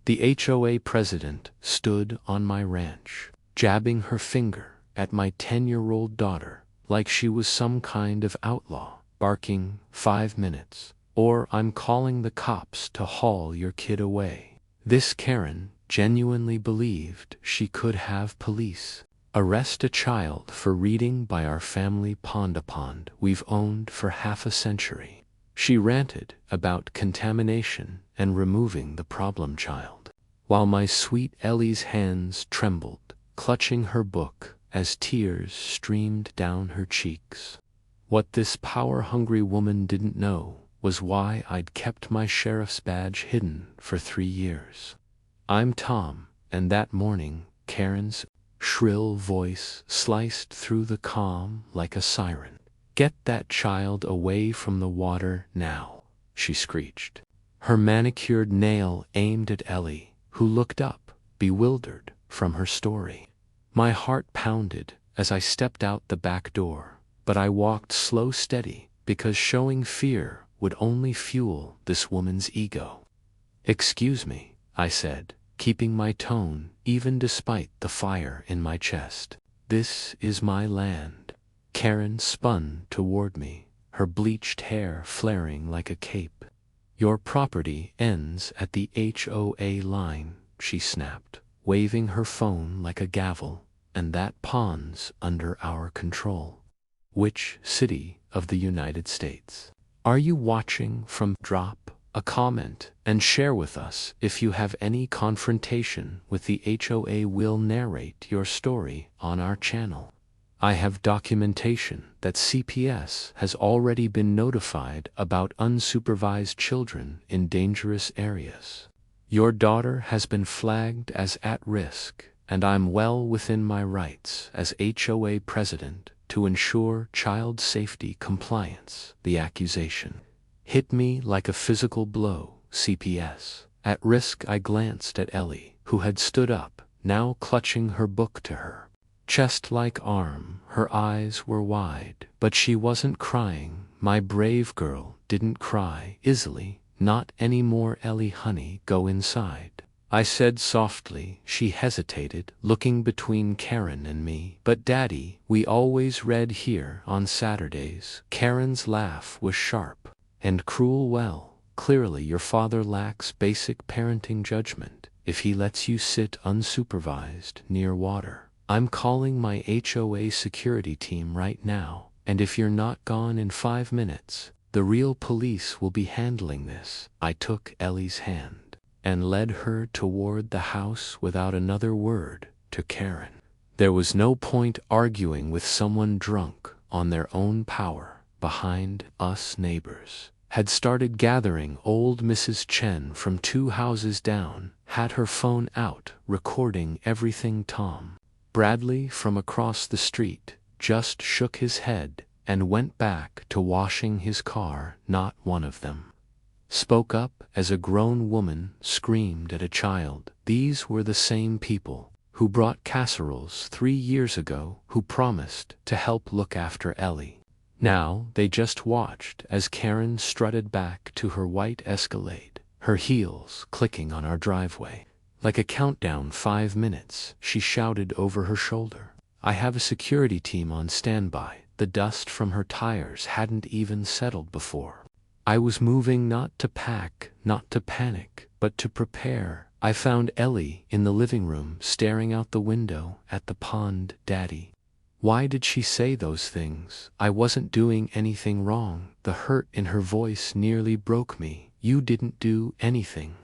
The HOA president stood on my ranch, jabbing her finger at my 10-year-old daughter like she was some kind of outlaw, barking, 5 minutes, or I'm calling the cops to haul your kid away. This Karen genuinely believed she could have police arrest a child for reading by our family pond we've owned for half a century. She ranted about contamination and removing the problem child, while my sweet Ellie's hands trembled, clutching her book as tears streamed down her cheeks. What this power-hungry woman didn't know was why I'd kept my sheriff's badge hidden for 3 years. I'm Tom, and that morning, Karen's shrill voice sliced through the calm like a siren. "Get that child away from the water now," she screeched, her manicured nail aimed at Ellie, who looked up, bewildered, from her story. My heart pounded as I stepped out the back door, but I walked slow steady because showing fear would only fuel this woman's ego. "Excuse me," I said, keeping my tone even despite the fire in my chest. "This is my land." Karen spun toward me, her bleached hair flaring like a cape. "Your property ends at the HOA line," she snapped, waving her phone like a gavel, "and that pond's under our control." "Which city of the United States are you watching from?" Drop a comment and share with us if you have any confrontation with the HOA. We'll narrate your story on our channel. I have documentation that CPS has already been notified about unsupervised children in dangerous areas. Your daughter has been flagged as at risk, and I'm well within my rights as HOA president to ensure child safety compliance. The accusation hit me like a physical blow. CPS. At risk. I glanced at Ellie, who had stood up, now clutching her book to her chest-like arm. Her eyes were wide, but she wasn't crying. My brave girl didn't cry easily, not anymore. "Ellie, honey, go inside," I said softly. She hesitated, looking between Karen and me. "But Daddy, we always read here on Saturdays." Karen's laugh was sharp and cruel. "Well, clearly your father lacks basic parenting judgment if he lets you sit unsupervised near water. I'm calling my HOA security team right now, and if you're not gone in 5 minutes, the real police will be handling this." I took Ellie's hand and led her toward the house without another word to Karen. There was no point arguing with someone drunk on their own power. Behind us, neighbors had started gathering. Old Mrs. Chen from 2 houses down had her phone out, recording everything. Tom Bradley from across the street just shook his head and went back to washing his car. Not one of them spoke up as a grown woman screamed at a child. These were the same people who brought casseroles 3 years ago, who promised to help look after Ellie. Now they just watched as Karen strutted back to her white Escalade, her heels clicking on our driveway. Like a countdown. 5 minutes, she shouted over her shoulder. I have a security team on standby. The dust from her tires hadn't even settled before. I was moving, not to pack, not to panic, but to prepare. I found Ellie in the living room, staring out the window at the pond. "Daddy, why did she say those things? I wasn't doing anything wrong." The hurt in her voice nearly broke me. "You didn't do anything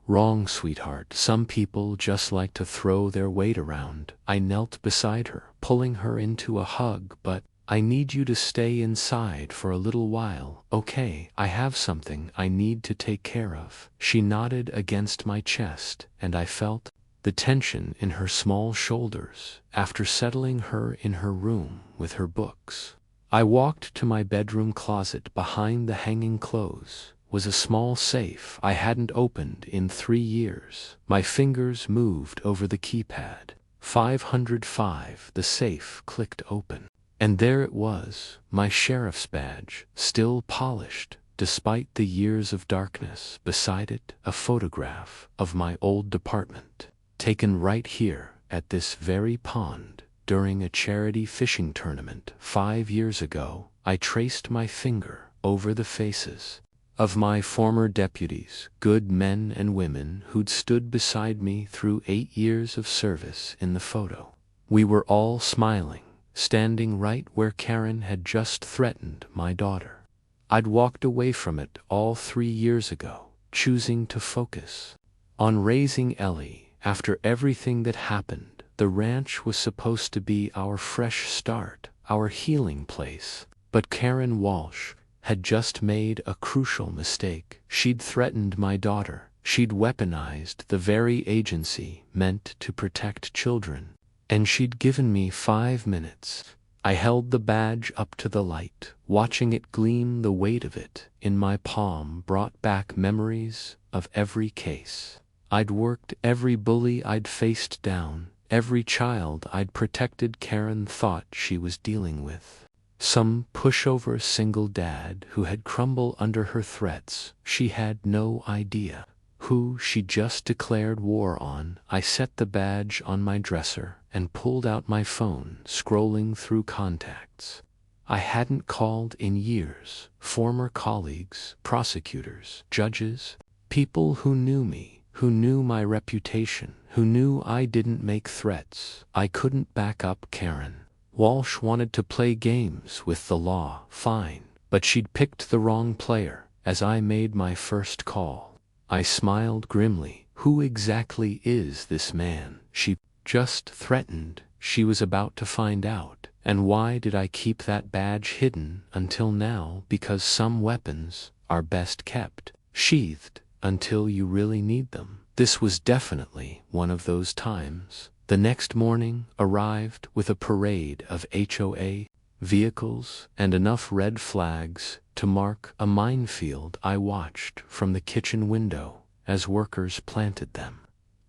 wrong, sweetheart. Some people just like to throw their weight around." I knelt beside her, pulling her into a hug. "But I need you to stay inside for a little while, okay? I have something I need to take care of." She nodded against my chest, and I felt the tension in her small shoulders. After settling her in her room with her books, I walked to my bedroom closet. Behind the hanging clothes was a small safe I hadn't opened in 3 years. My fingers moved over the keypad. 505. The safe clicked open, and there it was, my sheriff's badge, still polished, despite the years of darkness. Beside it, a photograph of my old department, taken right here at this very pond during a charity fishing tournament 5 years ago. I traced my finger over the faces of my former deputies, good men and women who'd stood beside me through 8 years of service in the photo. We were all smiling, standing right where Karen had just threatened my daughter. I'd walked away from it all 3 years ago, choosing to focus on raising Ellie. After everything that happened, the ranch was supposed to be our fresh start, our healing place. But Karen Walsh had just made a crucial mistake. She'd threatened my daughter. She'd weaponized the very agency meant to protect children. And she'd given me 5 minutes. I held the badge up to the light, watching it gleam. The weight of it in my palm brought back memories of every case I'd worked, every bully I'd faced down, every child I'd protected. Karen thought she was dealing with some pushover single dad who had crumbled under her threats. She had no idea who she'd just declared war on. I set the badge on my dresser and pulled out my phone, scrolling through contacts I hadn't called in years. Former colleagues, prosecutors, judges, people who knew me, who knew my reputation, who knew I didn't make threats I couldn't back up. Karen Walsh wanted to play games with the law, fine, but she'd picked the wrong player. As I made my first call, I smiled grimly. Who exactly is this man she just threatened? She was about to find out. And why did I keep that badge hidden until now? Because some weapons are best kept sheathed until you really need them. This was definitely one of those times. The next morning arrived with a parade of HOA vehicles and enough red flags to mark a minefield. I watched from the kitchen window as workers planted them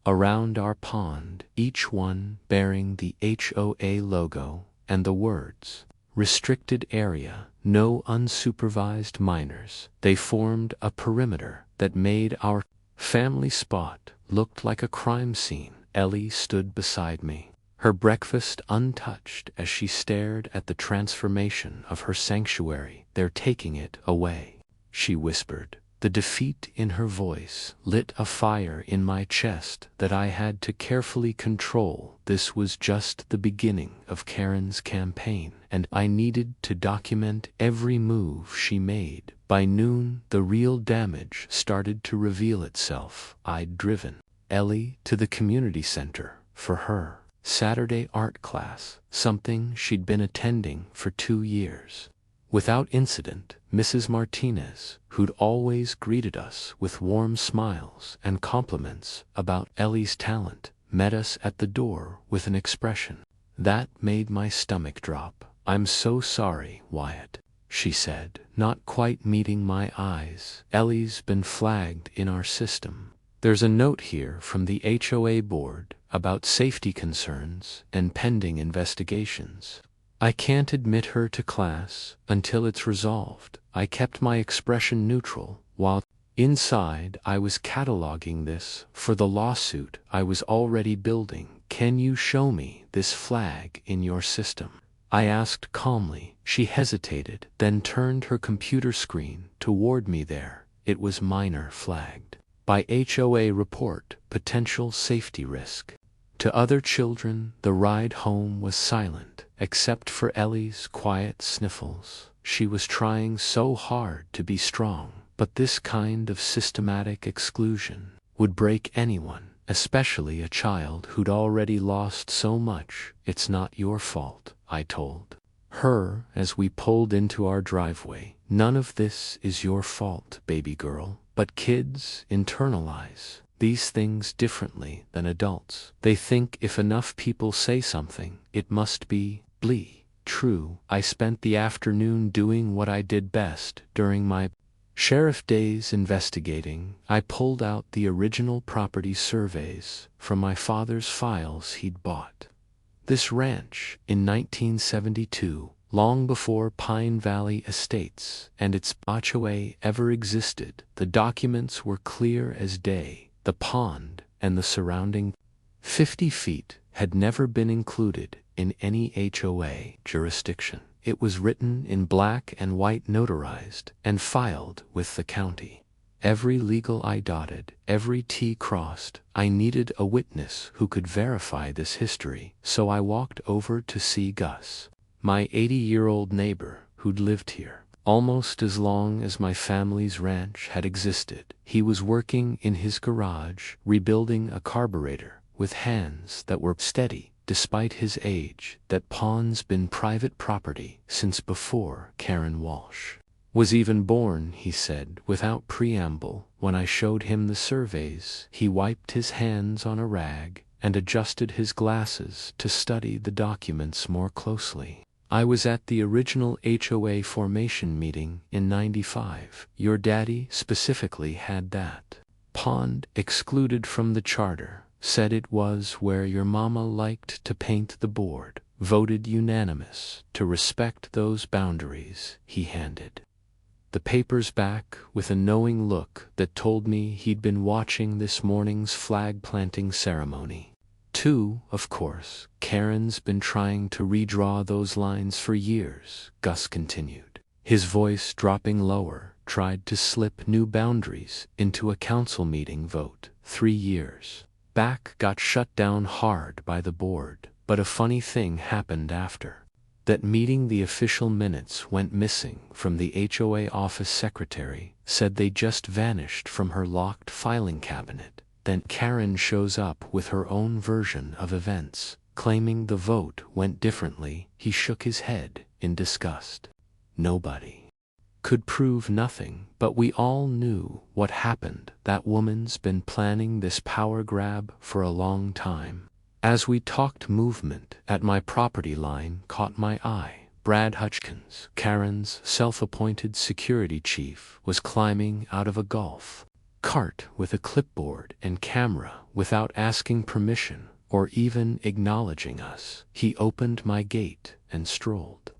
around our pond, each one bearing the HOA logo and the words, "Restricted area, no unsupervised minors." They formed a perimeter that made our family spot look like a crime scene. Ellie stood beside me, her breakfast untouched, as she stared at the transformation of her sanctuary. "They're taking it away," she whispered. The defeat in her voice lit a fire in my chest that I had to carefully control. This was just the beginning of Karen's campaign, and I needed to document every move she made. By noon, the real damage started to reveal itself. I'd driven Ellie to the community center for her Saturday art class, something she'd been attending for 2 years. Without incident, Mrs. Martinez, who'd always greeted us with warm smiles and compliments about Ellie's talent, met us at the door with an expression that made my stomach drop. "I'm so sorry, Wyatt," she said, not quite meeting my eyes. "Ellie's been flagged in our system. There's a note here from the HOA board about safety concerns and pending investigations. I can't admit her to class until it's resolved." I kept my expression neutral, while inside I was cataloging this for the lawsuit I was already building. "Can you show me this flag in your system?" I asked calmly. She hesitated, then turned her computer screen toward me. There it was, minor flagged by HOA report, potential safety risk to other children. The ride home was silent, except for Ellie's quiet sniffles. She was trying so hard to be strong, but this kind of systematic exclusion would break anyone, especially a child who'd already lost so much. "It's not your fault," I told her as we pulled into our driveway. "None of this is your fault, baby girl." But kids internalize these things differently than adults. They think if enough people say something, it must be true. I spent the afternoon doing what I did best during my sheriff days, investigating. I pulled out the original property surveys from my father's files. He'd bought this ranch in 1972 long before Pine Valley Estates and its HOA ever existed. The documents were clear as day. The pond and the surrounding 50 feet had never been included in any HOA jurisdiction. It was written in black and white, notarized, and filed with the county. Every legal I dotted, every T crossed. I needed a witness who could verify this history, so I walked over to see Gus, my 80-year-old neighbor who'd lived here almost as long as my family's ranch had existed. He was working in his garage, rebuilding a carburetor with hands that were steady despite his age. That pond's been private property since before Karen Walsh was even born, he said without preamble. When I showed him the surveys, he wiped his hands on a rag and adjusted his glasses to study the documents more closely. I was at the original HOA formation meeting in '95. Your daddy specifically had that pond excluded from the charter, said it was where your mama liked to paint the board, voted unanimous to respect those boundaries. He handed the papers back with a knowing look that told me he'd been watching this morning's flag planting ceremony. Too, of course, Karen's been trying to redraw those lines for years, Gus continued, his voice dropping lower, tried to slip new boundaries into a council meeting vote 3 years back, got shut down hard by the board. But a funny thing happened after that meeting. The official minutes went missing from the HOA office. Secretary said they just vanished from her locked filing cabinet. Then Karen shows up with her own version of events, claiming the vote went differently. He shook his head in disgust. Nobody could prove nothing, but we all knew what happened. That woman's been planning this power grab for a long time. As we talked, movement at my property line caught my eye. Brad Hutchins, Karen's self-appointed security chief, was climbing out of a golf cart with a clipboard and camera without asking permission or even acknowledging us. He opened my gate and strolled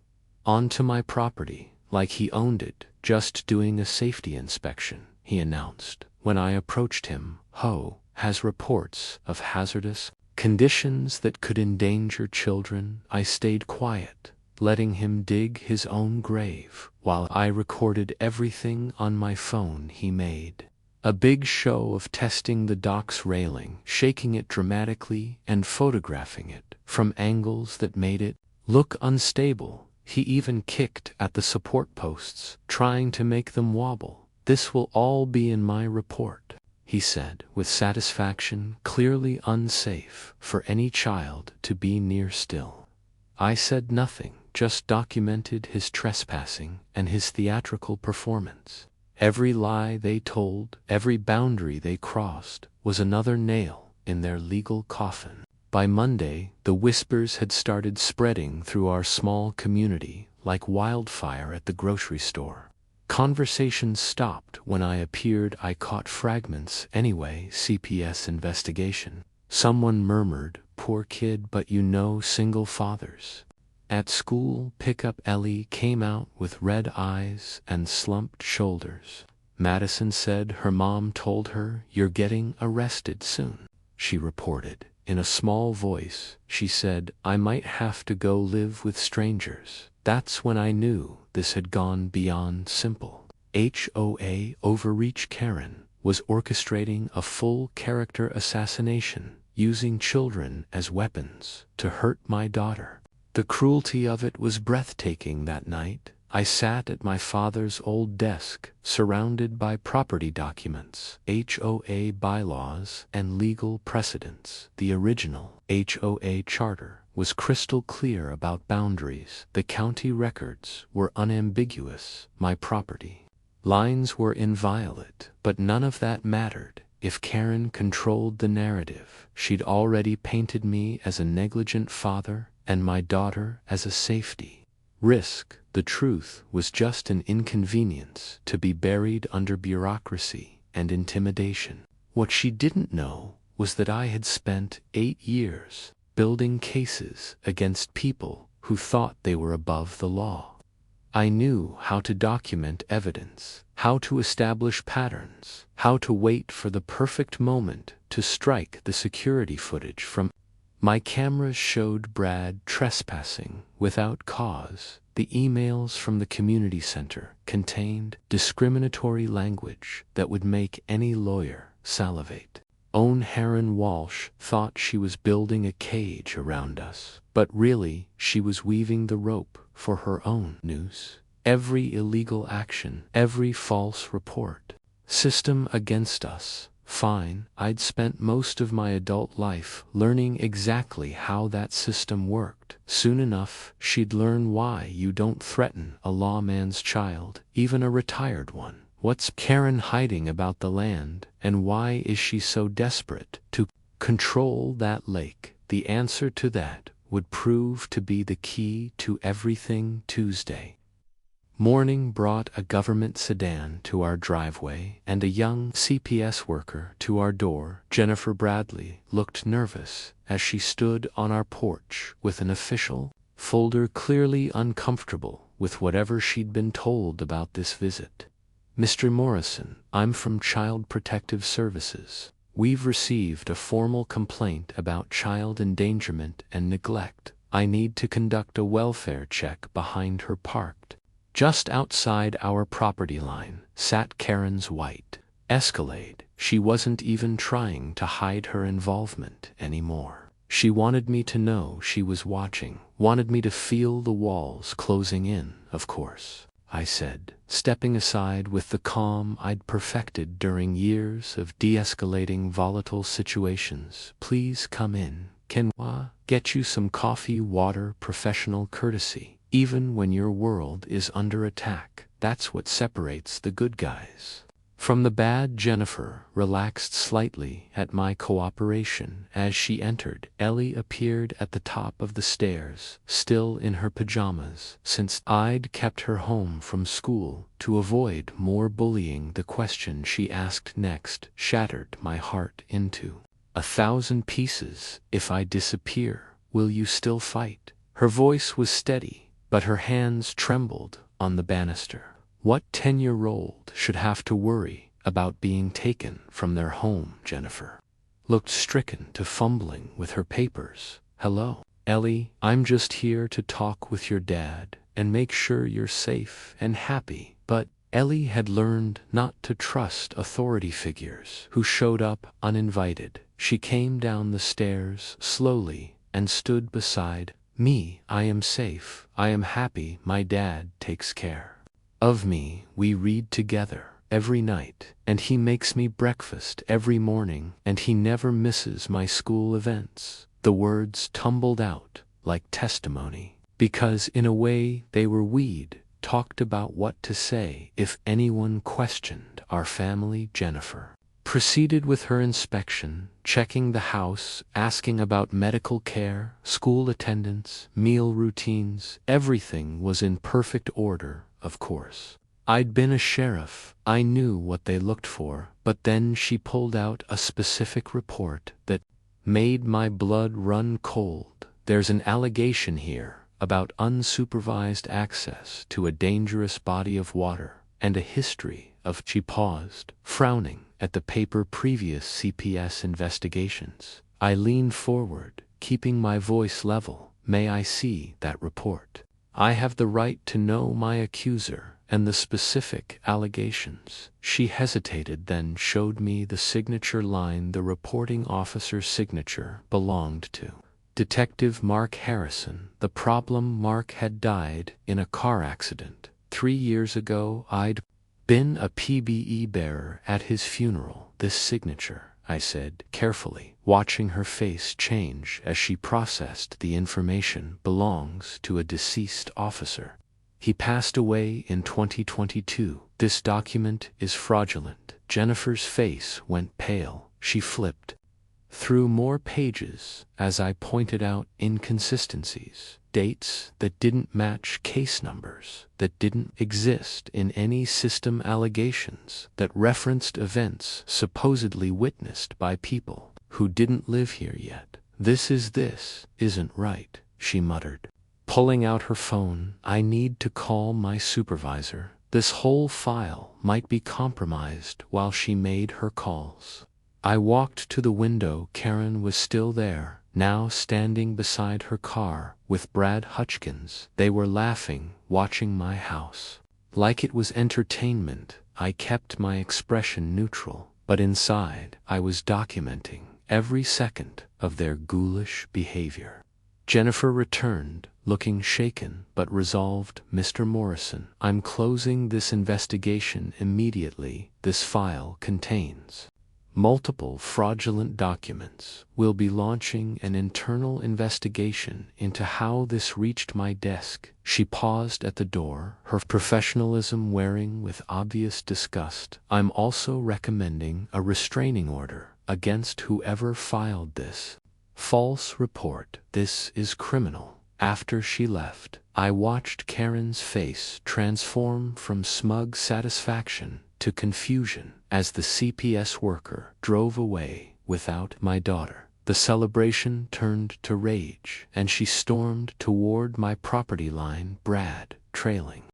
onto my property like he owned it, just doing a safety inspection, he announced. When I approached him, HOA has reports of hazardous conditions that could endanger children. I stayed quiet, letting him dig his own grave while I recorded everything on my phone. He made a big show of testing the dock's railing, shaking it dramatically and photographing it from angles that made it look unstable. He even kicked at the support posts, trying to make them wobble. This will all be in my report, he said with satisfaction. Clearly unsafe for any child to be near still. I said nothing, just documented his trespassing and his theatrical performance. Every lie they told, every boundary they crossed, was another nail in their legal coffin. By Monday, the whispers had started spreading through our small community like wildfire at the grocery store. Conversations stopped when I appeared. I caught fragments anyway. CPS investigation. Someone murmured, poor kid, but you know, single fathers. At school pickup, Ellie came out with red eyes and slumped shoulders. Madison said her mom told her, you're getting arrested soon, she reported. In a small voice, she said, I might have to go live with strangers. That's when I knew this had gone beyond simple HOA overreach. Karen was orchestrating a full character assassination, using children as weapons to hurt my daughter. The cruelty of it was breathtaking. That night, I sat at my father's old desk, surrounded by property documents, HOA bylaws, and legal precedents. The original HOA charter was crystal clear about boundaries. The county records were unambiguous. My property lines were inviolate, but none of that mattered. If Karen controlled the narrative, she'd already painted me as a negligent father and my daughter as a safety risk. The truth was just an inconvenience to be buried under bureaucracy and intimidation. What she didn't know was that I had spent 8 years building cases against people who thought they were above the law. I knew how to document evidence, how to establish patterns, how to wait for the perfect moment to strike the security footage from. My cameras showed Brad trespassing without cause. The emails from the community center contained discriminatory language that would make any lawyer salivate. Own Heron Walsh thought she was building a cage around us, but really she was weaving the rope for her own noose. Every illegal action, every false report, system against us. Fine, I'd spent most of my adult life learning exactly how that system worked. Soon enough, she'd learn why you don't threaten a lawman's child, even a retired one. What's Karen hiding about the land, and why is she so desperate to control that lake? The answer to that would prove to be the key to everything. Tuesday morning brought a government sedan to our driveway and a young CPS worker to our door. Jennifer Bradley looked nervous as she stood on our porch with an official folder, clearly uncomfortable with whatever she'd been told about this visit. Mr. Morrison, I'm from Child Protective Services. We've received a formal complaint about child endangerment and neglect. I need to conduct a welfare check behind her parked. Just outside our property line sat Karen's white Escalade. She wasn't even trying to hide her involvement anymore. She wanted me to know she was watching, wanted me to feel the walls closing in, of course. I said, stepping aside with the calm I'd perfected during years of de-escalating volatile situations. Please come in. Can I get you some coffee, water, professional courtesy? Even when your world is under attack, that's what separates the good guys from the bad. Jennifer relaxed slightly at my cooperation as she entered. Ellie appeared at the top of the stairs, still in her pajamas, since I'd kept her home from school to avoid more bullying. The question she asked next shattered my heart into 1,000 pieces. If I disappear, will you still fight? Her voice was steady, but her hands trembled on the banister. What 10-year-old should have to worry about being taken from their home? Jennifer looked stricken to fumbling with her papers. Hello, Ellie, I'm just here to talk with your dad and make sure you're safe and happy. But Ellie had learned not to trust authority figures who showed up uninvited. She came down the stairs slowly and stood beside me. I am safe. I am happy. My dad takes care of me. We read together every night, and he makes me breakfast every morning, and he never misses my school events. The words tumbled out like testimony, because in a way they were. We'd talked about what to say if anyone questioned our family. Jennifer proceeded with her inspection, checking the house, asking about medical care, school attendance, meal routines. Everything was in perfect order, of course. I'd been a sheriff. I knew what they looked for. But then she pulled out a specific report that made my blood run cold. There's an allegation here about unsupervised access to a dangerous body of water and a history of. She paused, frowning at the paper. Previous CPS investigations. I leaned forward, keeping my voice level. May I see that report? I have the right to know my accuser and the specific allegations. She hesitated, then showed me the signature line. The reporting officer's signature belonged to Detective Mark Harrison. The problem: Mark had died in a car accident 3 years ago. I'd been a PBE bearer at his funeral. This signature, I said carefully, watching her face change as she processed the information, belongs to a deceased officer. He passed away in 2022. This document is fraudulent. Jennifer's face went pale. She flipped through more pages as I pointed out inconsistencies, dates that didn't match case numbers that didn't exist in any system, allegations that referenced events supposedly witnessed by people who didn't live here yet. This isn't right, she muttered. pulling out her phone. I need to call my supervisor. This whole file might be compromised while she made her calls. I walked to the window. Karen was still there, now standing beside her car with Brad Hutchkins. They were laughing, watching my house. Like it was entertainment, I kept my expression neutral, but inside I was documenting every second of their ghoulish behavior. Jennifer returned, looking shaken but resolved. Mr. Morrison, I'm closing this investigation immediately. This file contains multiple fraudulent documents. We'll be launching an internal investigation into how this reached my desk. She paused at the door, her professionalism wearing with obvious disgust. I'm also recommending a restraining order against whoever filed this false report. This is criminal. After she left, I watched Karen's face transform from smug satisfaction to confusion as the CPS worker drove away without my daughter. The celebration turned to rage, and she stormed toward my property line, Brad trailing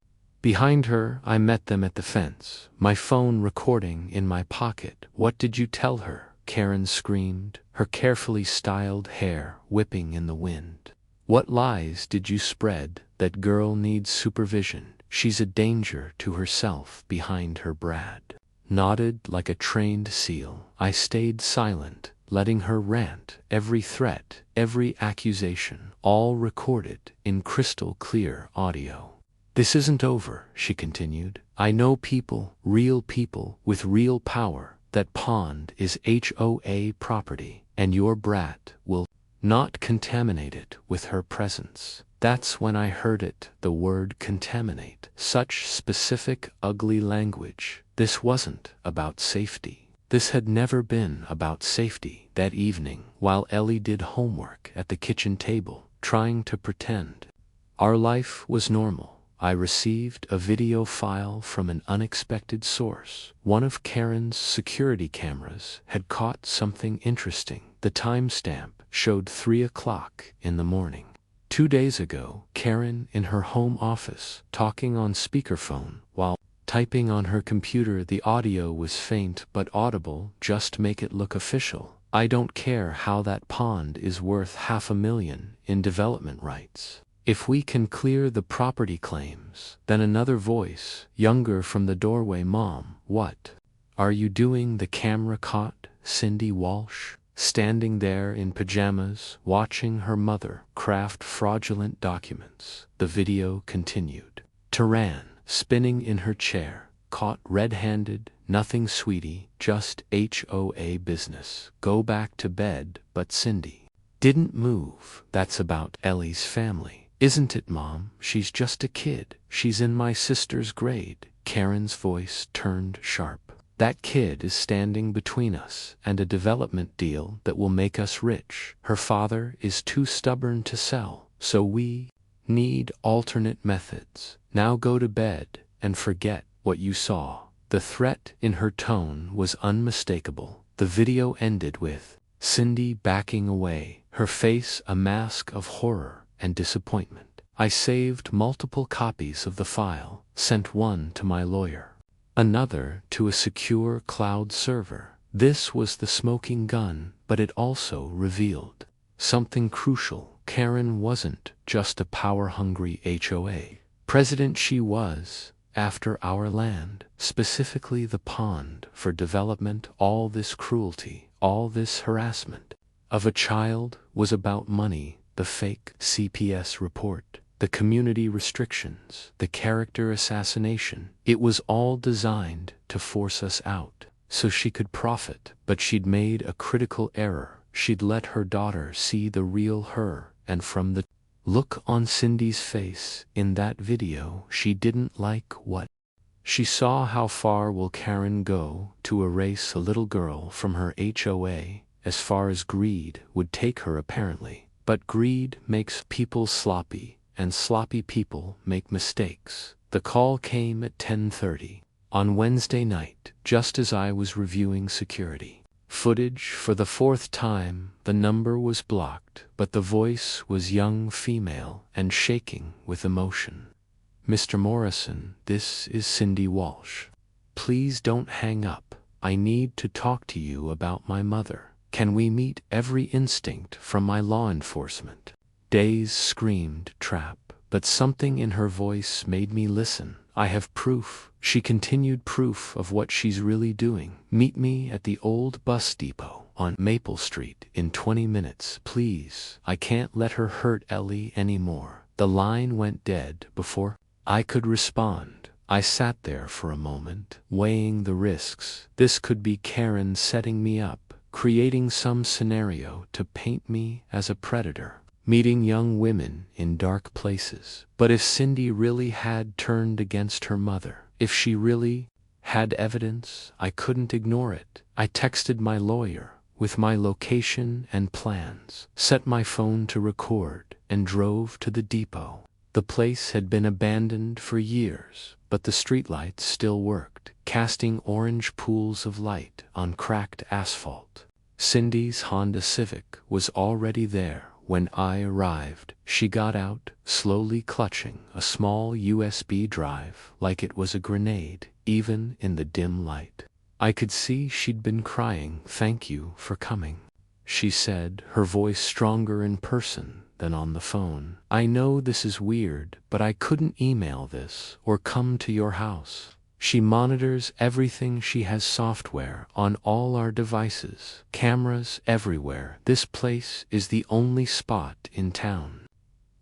behind her. I met them at the fence, my phone recording in my pocket. What did you tell her? Karen screamed, her carefully styled hair whipping in the wind. What lies did you spread? That girl needs supervision. She's a danger to herself. Behind her, Brad nodded like a trained seal. I stayed silent, letting her rant, every threat, every accusation, all recorded in crystal clear audio. This isn't over, she continued. I know people, real people with real power. That pond is HOA property, and your brat will not contaminate it with her presence. That's when I heard it, the word contaminate. Such specific, ugly language. This wasn't about safety. This had never been about safety. That evening, while Ellie did homework at the kitchen table, trying to pretend our life was normal, I received a video file from an unexpected source. One of Karen's security cameras had caught something interesting. The timestamp showed 3 o'clock in the morning. 2 days ago, Karen in her home office, talking on speakerphone while typing on her computer. The audio was faint but audible. Just make it look official. I don't care how that pond is worth $500,000 in development rights. If we can clear the property claims. Then another voice, younger, from the doorway. Mom, what are you doing? The camera caught Cindy Walsh standing there in pajamas, watching her mother craft fraudulent documents. The video continued. Taran, spinning in her chair, caught red-handed. Nothing, sweetie, just HOA business. Go back to bed. But Cindy didn't move. That's about Ellie's family, isn't it, Mom? She's just a kid. She's in my sister's grade. Karen's voice turned sharp. That kid is standing between us and a development deal that will make us rich. Her father is too stubborn to sell, so we need alternate methods. Now go to bed and forget what you saw. The threat in her tone was unmistakable. The video ended with Cindy backing away, her face a mask of horror and disappointment. I saved multiple copies of the file, sent one to my lawyer, another to a secure cloud server. This was the smoking gun, but it also revealed something crucial. Karen wasn't just a power-hungry HOA president. She was after our land, specifically the pond, for development. All this cruelty, all this harassment of a child was about money. The fake CPS report, the community restrictions, the character assassination. It was all designed to force us out so she could profit. But she'd made a critical error. She'd let her daughter see the real her, and from the look on Cindy's face in that video, she didn't like what she saw. How far will Karen go to erase a little girl from her HOA? As far as greed would take her, apparently. But greed makes people sloppy, and sloppy people make mistakes. The call came at 10:30 on Wednesday night, just as I was reviewing security Footage for the fourth time, the number was blocked, but the voice was young female and shaking with emotion. Mr. Morrison, this is Cindy Walsh. Please don't hang up. I need to talk to you about my mother. Can we meet? Every instinct from my law enforcement days screamed trap, but something in her voice made me listen. I have proof, she continued, proof of what she's really doing. Meet me at the old bus depot on Maple Street in 20 minutes, please. I can't let her hurt Ellie anymore. The line went dead before I could respond. I sat there for a moment, weighing the risks. This could be Karen setting me up, creating some scenario to paint me as a predator, meeting young women in dark places. But if Cindy really had turned against her mother, if she really had evidence, I couldn't ignore it. I texted my lawyer with my location and plans, set my phone to record, and drove to the depot. The place had been abandoned for years, but the streetlights still worked, casting orange pools of light on cracked asphalt. Cindy's Honda Civic was already there when I arrived. She got out, slowly clutching a small USB drive like it was a grenade, even in the dim light. I could see she'd been crying. Thank you for coming, she said, her voice stronger in person than on the phone. I know this is weird, but I couldn't email this or come to your house. She monitors everything. She has software on all our devices, cameras everywhere. This place is the only spot in town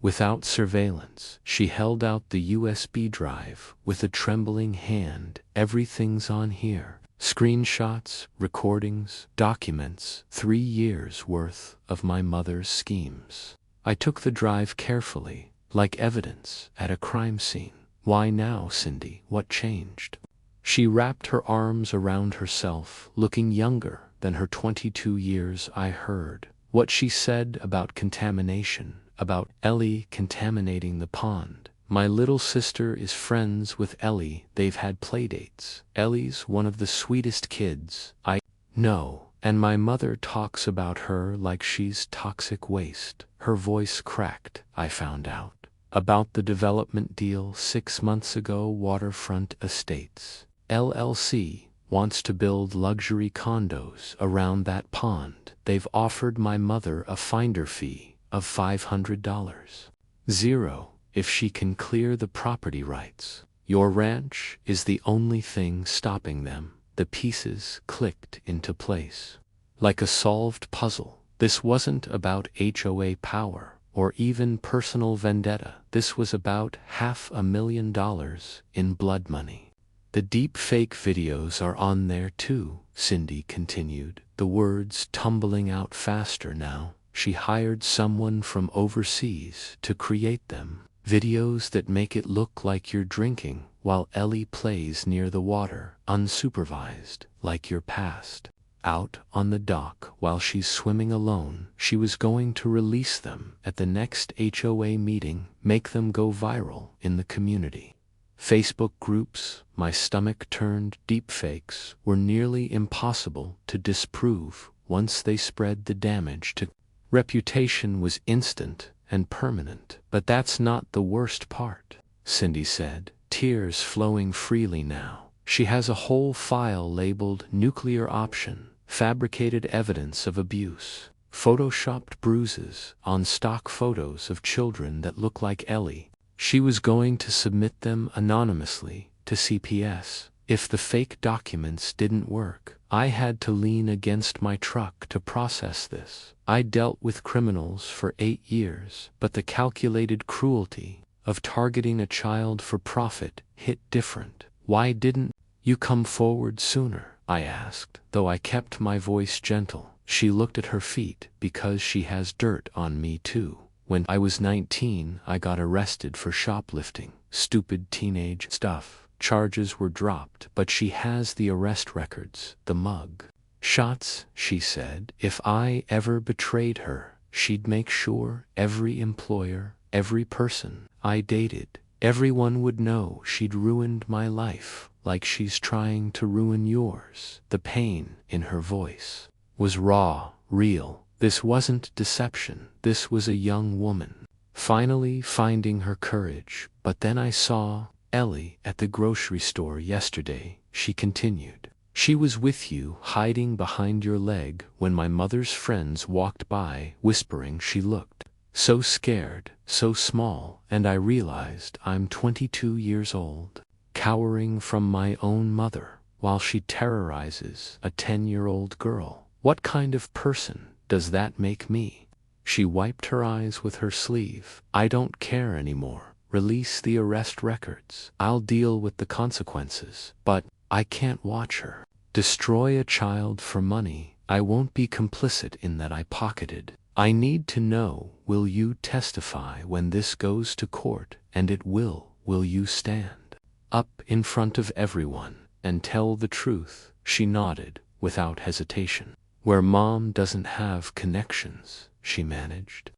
without surveillance. She held out the USB drive with a trembling hand. Everything's on here. Screenshots, recordings, documents, 3 years' worth of my mother's schemes. I took the drive carefully, like evidence at a crime scene. Why now, Cindy? What changed? She wrapped her arms around herself, looking younger than her 22 years. I heard what she said about contamination, about Ellie contaminating the pond. My little sister is friends with Ellie. They've had playdates. Ellie's one of the sweetest kids I know, and my mother talks about her like she's toxic waste. Her voice cracked. I found out about the development deal 6 months ago. Waterfront Estates, LLC, wants to build luxury condos around that pond. They've offered my mother a finder fee of $500. Zero if she can clear the property rights. Your ranch is the only thing stopping them. The pieces clicked into place like a solved puzzle. This wasn't about HOA power or even personal vendetta. This was about $500,000 in blood money. The deep fake videos are on there too, Cindy continued, the words tumbling out faster now. She hired someone from overseas to create them. Videos that make it look like you're drinking while Ellie plays near the water, unsupervised, like you're passed out on the dock while she's swimming alone. She was going to release them at the next HOA meeting, make them go viral in the community. Facebook groups. My stomach turned. Deepfakes were nearly impossible to disprove once they spread. The damage to reputation was instant and permanent. But that's not the worst part, Cindy said, tears flowing freely now. She has a whole file labeled nuclear option, fabricated evidence of abuse, photoshopped bruises on stock photos of children that look like Ellie. She was going to submit them anonymously to CPS. If the fake documents didn't work, I had to lean against my truck to process this. I dealt with criminals for 8 years, but the calculated cruelty of targeting a child for profit hit different. Why didn't you come forward sooner? I asked, though I kept my voice gentle. She looked at her feet. Because she has dirt on me too. When I was 19, I got arrested for shoplifting. Stupid teenage stuff. Charges were dropped, but she has the arrest records, the mug shots. She said if I ever betrayed her, she'd make sure every employer, every person I dated, everyone would know she'd ruined my life, like she's trying to ruin yours. The pain in her voice was raw, real. This wasn't deception. This was a young woman finally finding her courage. But then I saw Ellie at the grocery store yesterday, she continued. She was with you, hiding behind your leg, when my mother's friends walked by, whispering. She looked so scared, so small, and I realized I'm 22 years old, cowering from my own mother, while she terrorizes a 10-year-old girl. What kind of person does that make me? She wiped her eyes with her sleeve. I don't care anymore. Release the arrest records. I'll deal with the consequences. But I can't watch her destroy a child for money. I won't be complicit in that. I pocketed. I need to know, will you testify when this goes to court? And it will. Will you stand up in front of everyone and tell the truth? She nodded without hesitation. Where Mom doesn't have connections, she managed.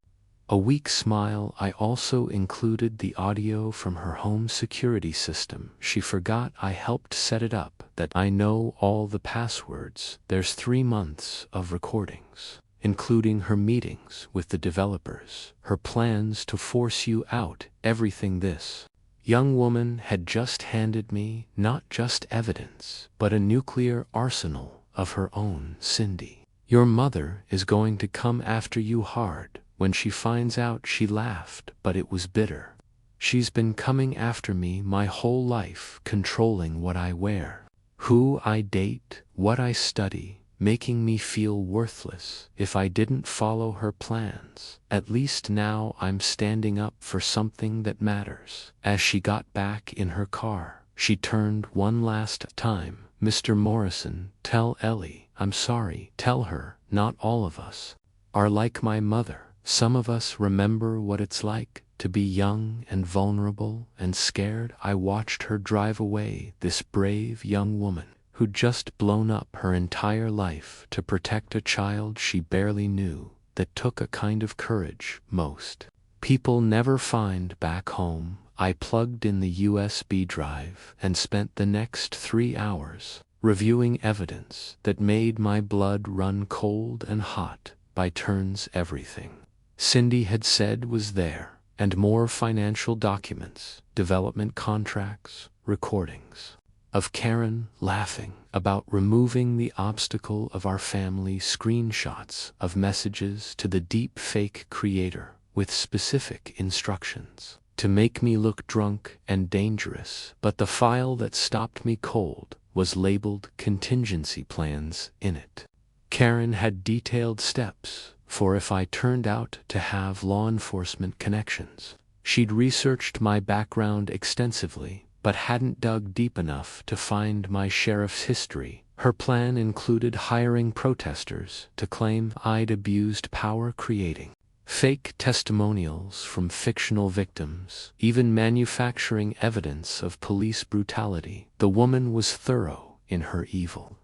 A weak smile. I also included the audio from her home security system. She forgot I helped set it up, that I know all the passwords. There's 3 months of recordings, including her meetings with the developers, her plans to force you out, everything. This young woman had just handed me not just evidence, but a nuclear arsenal of her own. Cindy, your mother is going to come after you hard when she finds out. She laughed, but it was bitter. She's been coming after me my whole life, controlling what I wear, who I date, what I study, making me feel worthless if I didn't follow her plans. At least now I'm standing up for something that matters. As she got back in her car, she turned one last time. Mr. Morrison, tell Ellie I'm sorry. Tell her not all of us are like my mother. Some of us remember what it's like to be young and vulnerable and scared. I watched her drive away, this brave young woman who'd just blown up her entire life to protect a child she barely knew. That took a kind of courage most people never find back home. I plugged in the USB drive and spent the next 3 hours reviewing evidence that made my blood run cold and hot by turns. Everything Cindy had said was there, and more: financial documents, development contracts, recordings of Karen laughing about removing the obstacle of our family, screenshots of messages to the deep fake creator with specific instructions to make me look drunk and dangerous. But the file that stopped me cold was labeled contingency plans. In it, Karen had detailed steps for if I turned out to have law enforcement connections. She'd researched my background extensively, but hadn't dug deep enough to find my sheriff's history. Her plan included hiring protesters to claim I'd abused power, creating fake testimonials from fictional victims, even manufacturing evidence of police brutality. The woman was thorough in her evil.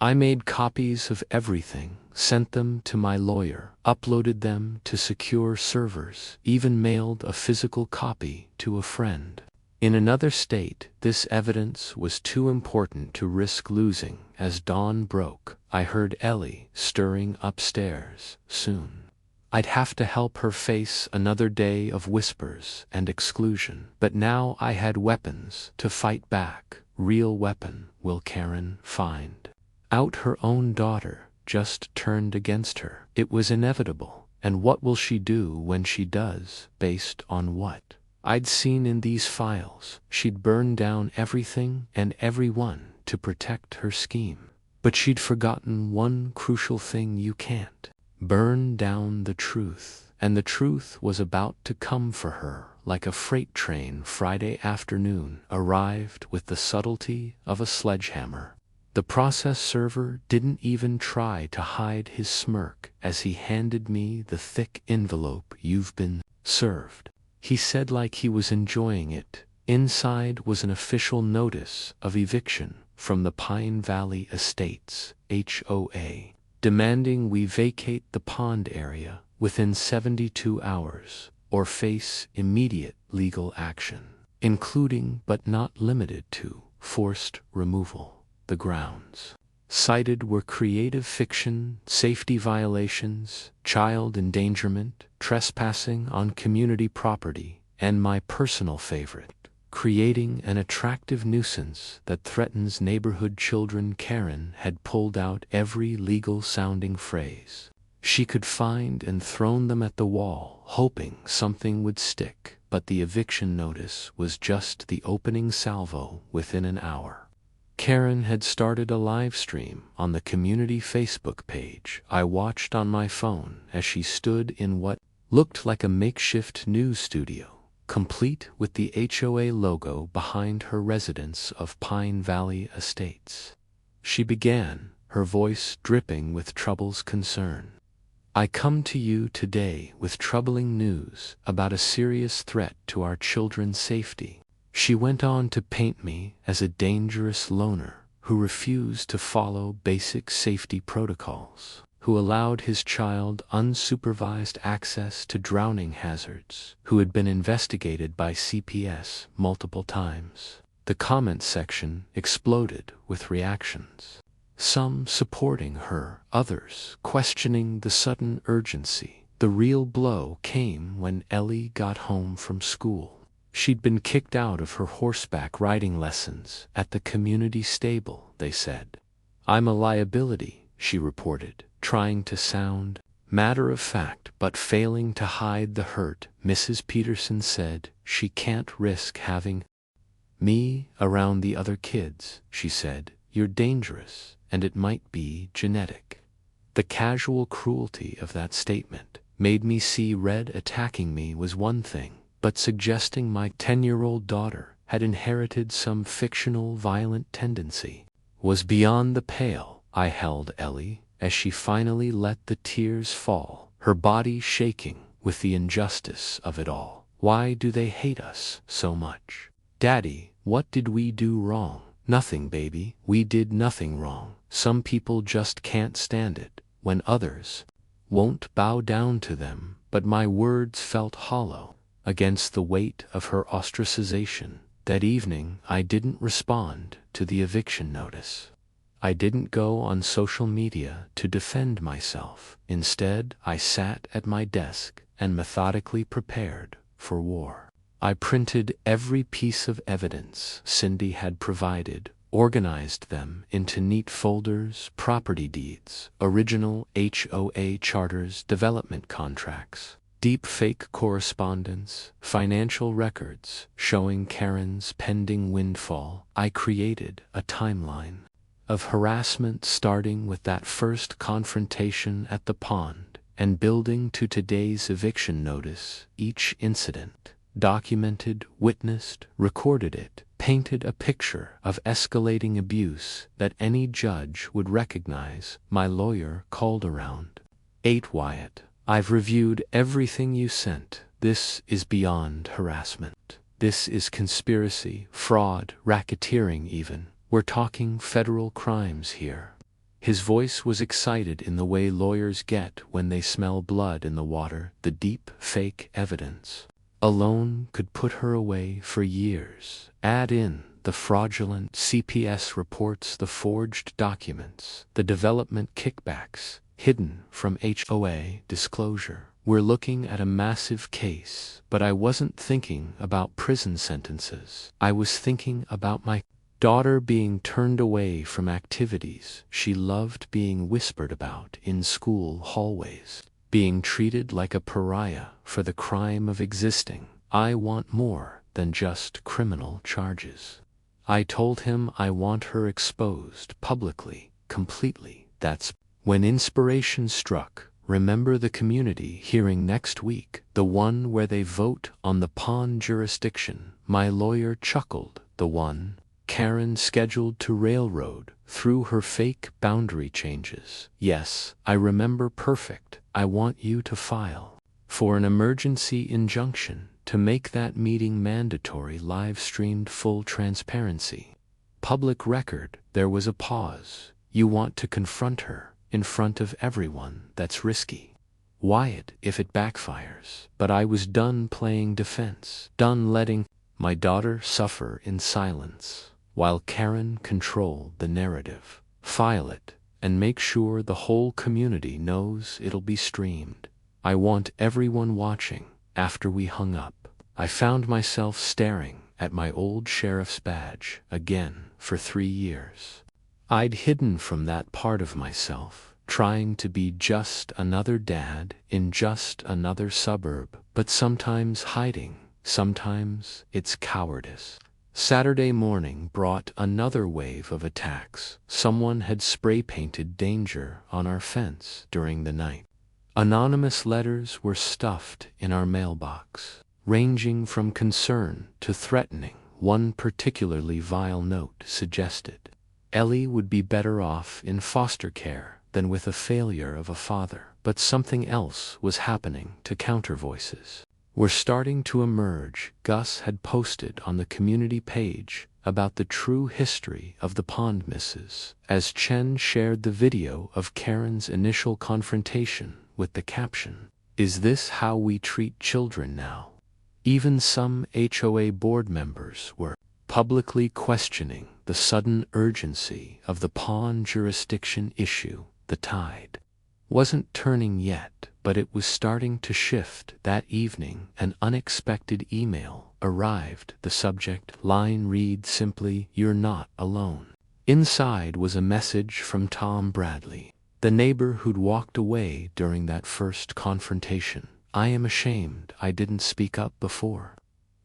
I made copies of everything, sent them to my lawyer, uploaded them to secure servers, even mailed a physical copy to a friend in another state. This evidence was too important to risk losing. As dawn broke, I heard Ellie stirring upstairs. Soon I'd have to help her face another day of whispers and exclusion. But now I had weapons to fight back. Real weapon. Will Karen find out her own daughter just turned against her? It was inevitable. And what will she do when she does? Based on what I'd seen in these files, she'd burn down everything and everyone to protect her scheme. But she'd forgotten one crucial thing: you can't burn down the truth. And the truth was about to come for her like a freight train. Friday afternoon arrived with the subtlety of a sledgehammer. The process server didn't even try to hide his smirk as he handed me the thick envelope. You've been served, he said, like he was enjoying it. Inside was an official notice of eviction from the Pine Valley Estates, HOA, demanding we vacate the pond area within 72 hours or face immediate legal action, including but not limited to forced removal. The grounds Cited were creative fiction, safety violations, child endangerment, trespassing on community property, and my personal favorite, creating an attractive nuisance that threatens neighborhood children. Karen had pulled out every legal-sounding phrase she could find and thrown them at the wall, hoping something would stick, but the eviction notice was just the opening salvo. Within an hour, Karen had started a live stream on the community Facebook page. I watched on my phone as she stood in what looked like a makeshift news studio, complete with the HOA logo behind her residence of Pine Valley Estates. She began, her voice dripping with trouble's concern. I come to you today with troubling news about a serious threat to our children's safety. She went on to paint me as a dangerous loner who refused to follow basic safety protocols, who allowed his child unsupervised access to drowning hazards, who had been investigated by CPS multiple times. The comment section exploded with reactions, some supporting her, others questioning the sudden urgency. The real blow came when Ellie got home from school. She'd been kicked out of her horseback riding lessons at the community stable, they said. I'm a liability, she reported, trying to sound matter-of-fact but failing to hide the hurt. Mrs. Peterson said she can't risk having me around the other kids. She said, you're dangerous, and it might be genetic. The casual cruelty of that statement made me see red. Attacking me was one thing, but suggesting my 10-year-old daughter had inherited some fictional violent tendency was beyond the pale. I held Ellie as she finally let the tears fall, her body shaking with the injustice of it all. Why do they hate us so much? Daddy, what did we do wrong? Nothing, baby. We did nothing wrong. Some people just can't stand it when others won't bow down to them. But my words felt hollow against the weight of her ostracization. That evening, I didn't respond to the eviction notice. I didn't go on social media to defend myself. Instead, I sat at my desk and methodically prepared for war. I printed every piece of evidence Cindy had provided, organized them into neat folders: property deeds, original HOA charters, development contracts, deep fake correspondence, financial records showing Karen's pending windfall. I created a timeline of harassment starting with that first confrontation at the pond and building to today's eviction notice. Each incident documented, witnessed, recorded it, painted a picture of escalating abuse that any judge would recognize. My lawyer called around 8 Wyatt. I've reviewed everything you sent. This is beyond harassment. This is conspiracy, fraud, racketeering even. We're talking federal crimes here. His voice was excited in the way lawyers get when they smell blood in the water. The deep, fake evidence alone could put her away for years. Add in the fraudulent CPS reports, the forged documents, the development kickbacks hidden from HOA disclosure. We're looking at a massive case, but I wasn't thinking about prison sentences. I was thinking about my daughter being turned away from activities she loved, being whispered about in school hallways, being treated like a pariah for the crime of existing. I want more than just criminal charges. I told him I want her exposed publicly, completely. That's when inspiration struck. Remember the community hearing next week, the one where they vote on the pond jurisdiction? My lawyer chuckled. The one Karen scheduled to railroad through her fake boundary changes. Yes, I remember. Perfect. I want you to file for an emergency injunction to make that meeting mandatory, live-streamed, full transparency, public record. There was a pause. You want to confront her in front of everyone? That's risky, Wyatt, if it backfires. But I was done playing defense, done letting my daughter suffer in silence while Karen controlled the narrative. File it, and make sure the whole community knows it'll be streamed. I want everyone watching." After we hung up, I found myself staring at my old sheriff's badge again for 3 years. I'd hidden from that part of myself, trying to be just another dad in just another suburb, but sometimes hiding, sometimes it's cowardice. Saturday morning brought another wave of attacks. Someone had spray-painted danger on our fence during the night. Anonymous letters were stuffed in our mailbox, ranging from concern to threatening. One particularly vile note suggested Ellie would be better off in foster care than with a failure of a father. But something else was happening to counter voices. Were starting to emerge. Gus had posted on the community page about the true history of the pond misses, as Chen shared the video of Karen's initial confrontation with the caption, "Is this how we treat children now?" Even some HOA board members were publicly questioning the sudden urgency of the pawn jurisdiction issue. The tide wasn't turning yet, but it was starting to shift. That evening, an unexpected email arrived. The subject line read simply, "You're not alone." Inside was a message from Tom Bradley, the neighbor who'd walked away during that first confrontation. "I am ashamed I didn't speak up before."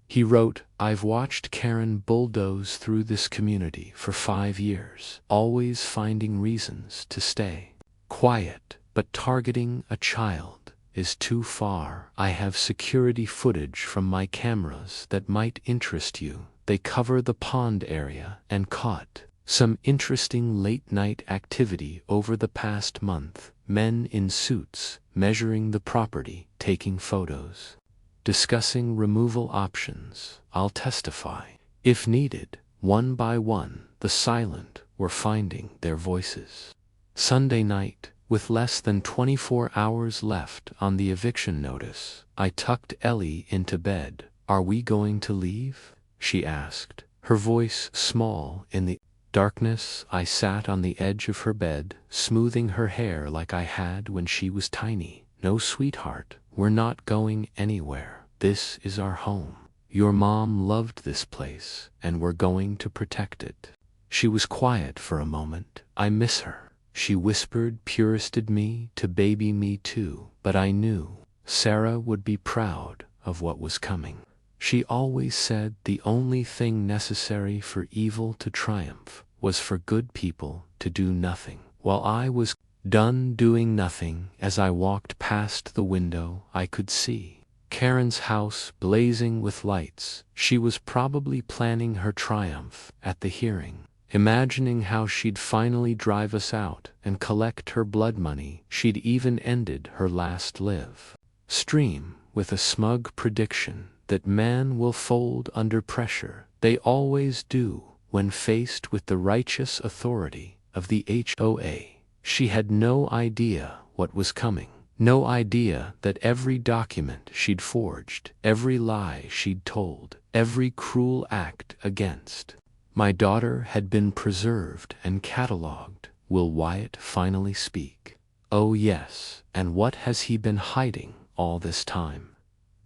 He wrote, "I've watched Karen bulldoze through this community for 5 years, always finding reasons to stay quiet, but targeting a child is too far. I have security footage from my cameras that might interest you. They cover the pond area and caught some interesting late-night activity over the past month. Men in suits measuring the property, taking photos, discussing removal options. I'll testify, if needed." One by one, the silent were finding their voices. Sunday night, with less than 24 hours left on the eviction notice, I tucked Ellie into bed. "Are we going to leave?" she asked, her voice small in the darkness. I sat on the edge of her bed, smoothing her hair like I had when she was tiny. "No, sweetheart, we're not going anywhere. This is our home. Your mom loved this place, and we're going to protect it." She was quiet for a moment. "I miss her," she whispered, "puristed me to baby me too." But I knew Sarah would be proud of what was coming. She always said the only thing necessary for evil to triumph was for good people to do nothing. While I was done doing nothing, as I walked past the window, I could see Karen's house blazing with lights. She was probably planning her triumph at the hearing, imagining how she'd finally drive us out and collect her blood money. She'd even ended her last live stream with a smug prediction that man will fold under pressure. They always do when faced with the righteous authority of the HOA. She had no idea what was coming. No idea that every document she'd forged, every lie she'd told, every cruel act against my daughter had been preserved and catalogued. Will Wyatt finally speak? Oh yes, and what has he been hiding all this time?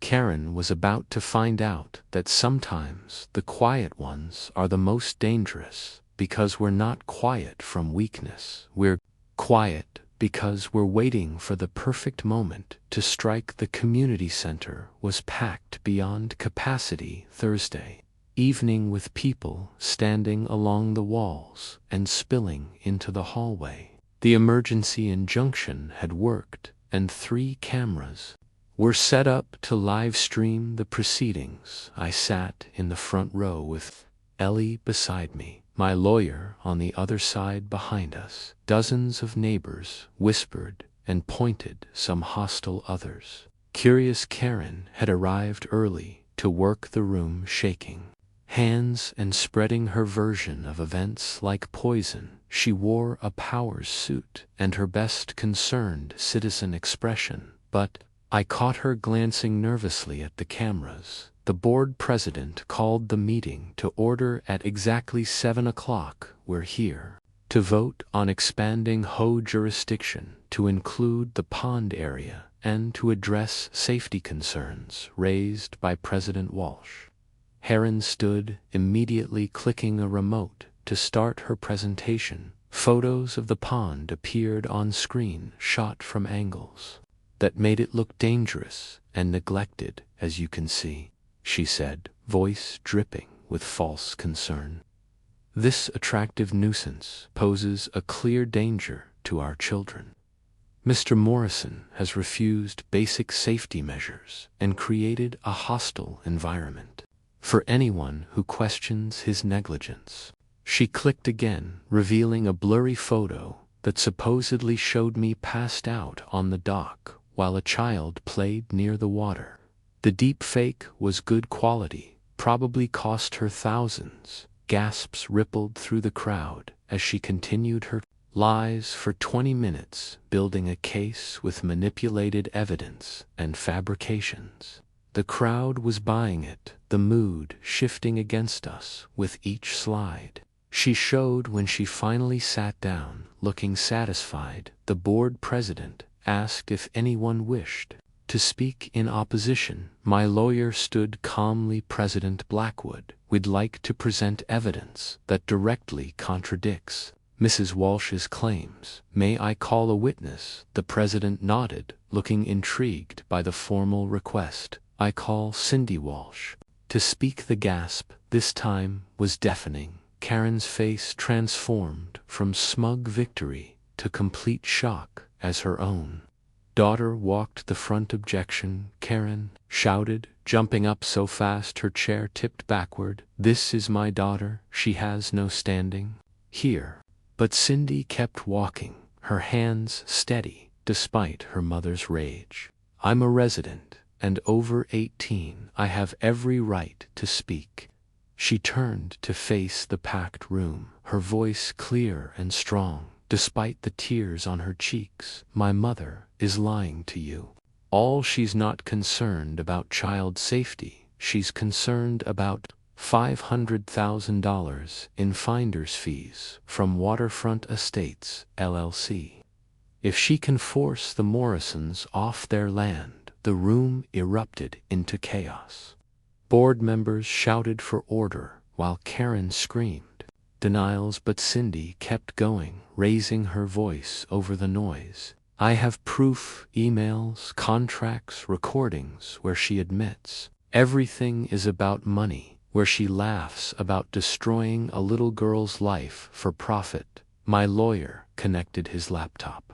Karen was about to find out that sometimes the quiet ones are the most dangerous, because we're not quiet from weakness. We're quiet because we're waiting for the perfect moment to strike. The community center was packed beyond capacity Thursday evening, with people standing along the walls and spilling into the hallway. The emergency injunction had worked, and 3 cameras were set up to live stream the proceedings. I sat in the front row with Ellie beside me, my lawyer on the other side behind us. Dozens of neighbors whispered and pointed, some hostile, others curious. Karen had arrived early to work the room, shaking hands and spreading her version of events like poison. She wore a Powers suit and her best concerned citizen expression, but I caught her glancing nervously at the cameras. The board president called the meeting to order at exactly 7 o'clock. "We're here." to vote on expanding HOA jurisdiction to include the pond area and to address safety concerns raised by President Walsh. Heron stood, immediately clicking a remote to start her presentation. Photos of the pond appeared on screen, shot from angles that made it look dangerous and neglected, as you can see, she said, voice dripping with false concern. This attractive nuisance poses a clear danger to our children. Mr. Morrison has refused basic safety measures and created a hostile environment for anyone who questions his negligence. She clicked again, revealing a blurry photo that supposedly showed me passed out on the dock while a child played near the water. The deep fake was good quality, probably cost her thousands. Gasps rippled through the crowd as she continued her lies for 20 minutes, building a case with manipulated evidence and fabrications. The crowd was buying it, the mood shifting against us with each slide. She showed when she finally sat down, looking satisfied. The board president asked if anyone wished to speak in opposition. My lawyer stood calmly. President Blackwood, we'd like to present evidence that directly contradicts Mrs. Walsh's claims. May I call a witness? The president nodded, looking intrigued by the formal request. I call Cindy Walsh to speak. The gasp this time was deafening. Karen's face transformed from smug victory to complete shock as her own daughter walked the front. Objection, Karen shouted, jumping up so fast her chair tipped backward. This is my daughter. She has no standing here. But Cindy kept walking, her hands steady despite her mother's rage. I'm a resident and over 18. I have every right to speak. She turned to face the packed room, her voice clear and strong, despite the tears on her cheeks. My mother is lying to you. She's not concerned about child safety. She's concerned about $500,000 in finder's fees from Waterfront Estates, LLC. If she can force the Morrisons off their land. The room erupted into chaos. Board members shouted for order while Karen screamed denials, but Cindy kept going, raising her voice over the noise. I have proof, emails, contracts, recordings where she admits everything is about money, where she laughs about destroying a little girl's life for profit. My lawyer connected his laptop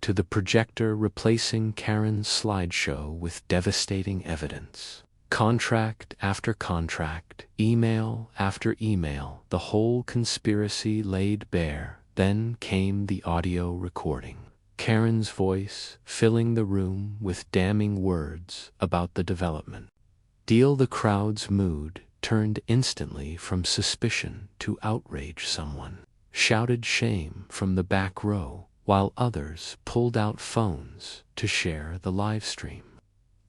to the projector, replacing Karen's slideshow with devastating evidence. Contract after contract, email after email, the whole conspiracy laid bare. Then came the audio recording. Karen's voice filling the room with damning words about the development deal. The crowd's mood turned instantly from suspicion to outrage. Someone shouted shame from the back row, while others pulled out phones to share the live stream.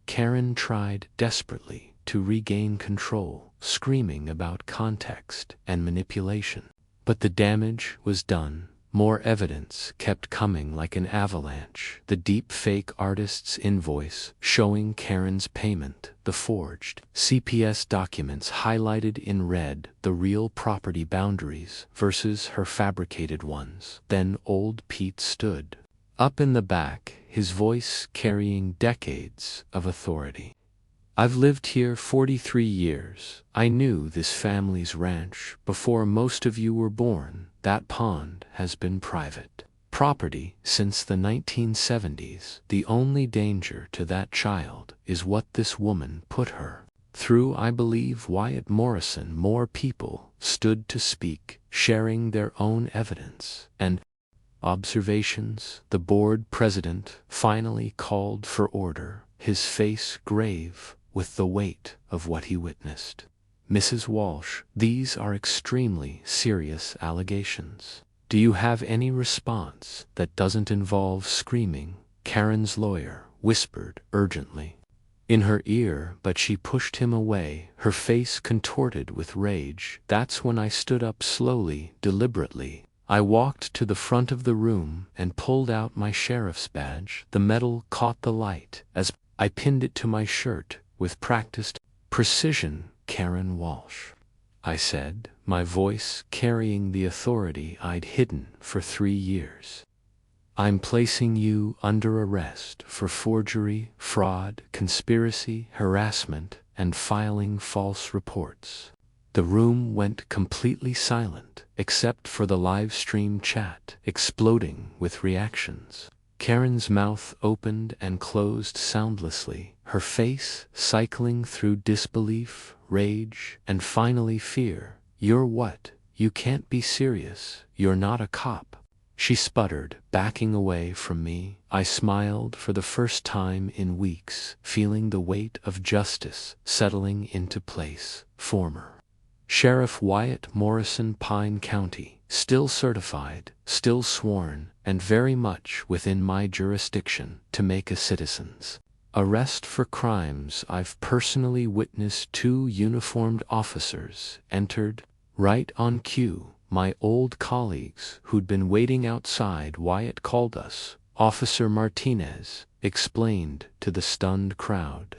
Karen tried desperately to regain control, screaming about context and manipulation. But the damage was done. More evidence kept coming like an avalanche. The deep fake artist's invoice showing Karen's payment, the forged CPS documents highlighted in red, the real property boundaries versus her fabricated ones. Then old Pete stood up in the back, his voice carrying decades of authority. I've lived here 43 years. I knew this family's ranch before most of you were born. That pond has been private property since the 1970s. The only danger to that child is what this woman put her through. I believe Wyatt Morrison. More people stood to speak, sharing their own evidence and observations. The board president finally called for order, his face grave with the weight of what he witnessed. Mrs. Walsh, these are extremely serious allegations. Do you have any response that doesn't involve screaming? Karen's lawyer whispered urgently in her ear, but she pushed him away, her face contorted with rage. That's when I stood up slowly, deliberately. I walked to the front of the room and pulled out my sheriff's badge. The metal caught the light as I pinned it to my shirt with practiced precision. Karen Walsh, I said, my voice carrying the authority I'd hidden for 3 years. I'm placing you under arrest for forgery, fraud, conspiracy, harassment, and filing false reports. The room went completely silent, except for the live stream chat exploding with reactions. Karen's mouth opened and closed soundlessly, her face cycling through disbelief, rage, and finally fear. You're what? You can't be serious. You're not a cop. She sputtered, backing away from me. I smiled for the first time in weeks, feeling the weight of justice settling into place. Former Sheriff Wyatt Morrison, Pine County, still certified, still sworn, and very much within my jurisdiction to make a citizen's arrest for crimes I've personally witnessed. 2 uniformed officers entered, right on cue. My old colleagues who'd been waiting outside. Wyatt called us. Officer Martinez explained to the stunned crowd.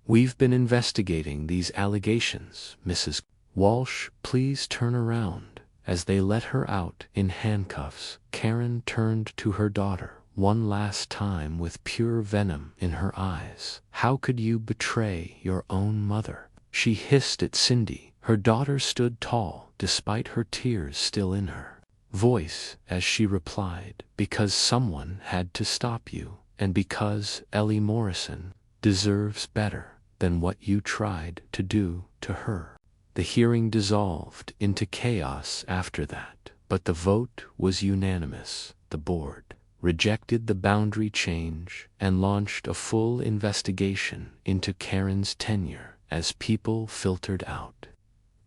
We've been investigating these allegations, Mrs. Walsh, please turn around. As they let her out in handcuffs, Karen turned to her daughter one last time with pure venom in her eyes. How could you betray your own mother? She hissed at Cindy. Her daughter stood tall, despite her tears still in her voice, as she replied, because someone had to stop you, and because Ellie Morrison deserves better than what you tried to do to her. The hearing dissolved into chaos after that, but the vote was unanimous. The board rejected the boundary change and launched a full investigation into Karen's tenure. As people filtered out,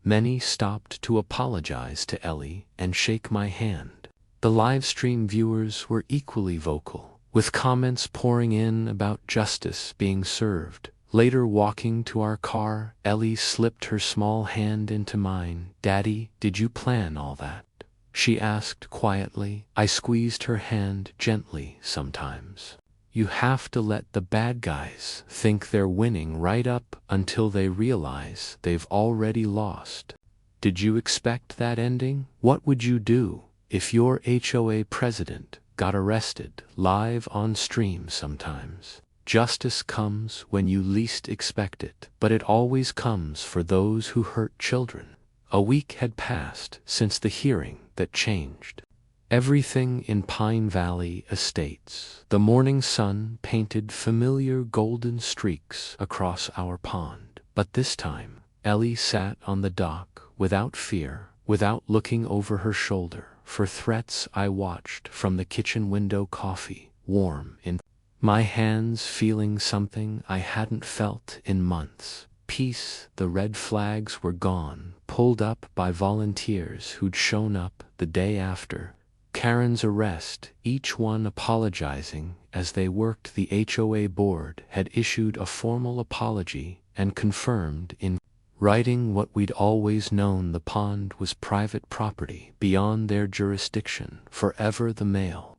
many stopped to apologize to Ellie and shake my hand. The live stream viewers were equally vocal, with comments pouring in about justice being served. Later, walking to our car, Ellie slipped her small hand into mine. Daddy, did you plan all that? She asked quietly. I squeezed her hand gently. Sometimes you have to let the bad guys think they're winning right up until they realize they've already lost. Did you expect that ending? What would you do if your HOA president got arrested live on stream? Sometimes justice comes when you least expect it, but it always comes for those who hurt children. A week had passed since the hearing that changed everything in Pine Valley Estates. The morning sun painted familiar golden streaks across our pond, but this time Ellie sat on the dock without fear, without looking over her shoulder for threats. I watched from the kitchen window, coffee warm in my hands, feeling something I hadn't felt in months. Peace. The red flags were gone, pulled up by volunteers who'd shown up the day after Karen's arrest, each one apologizing as they worked. The HOA board had issued a formal apology and confirmed in writing what we'd always known: the pond was private property beyond their jurisdiction forever. The mail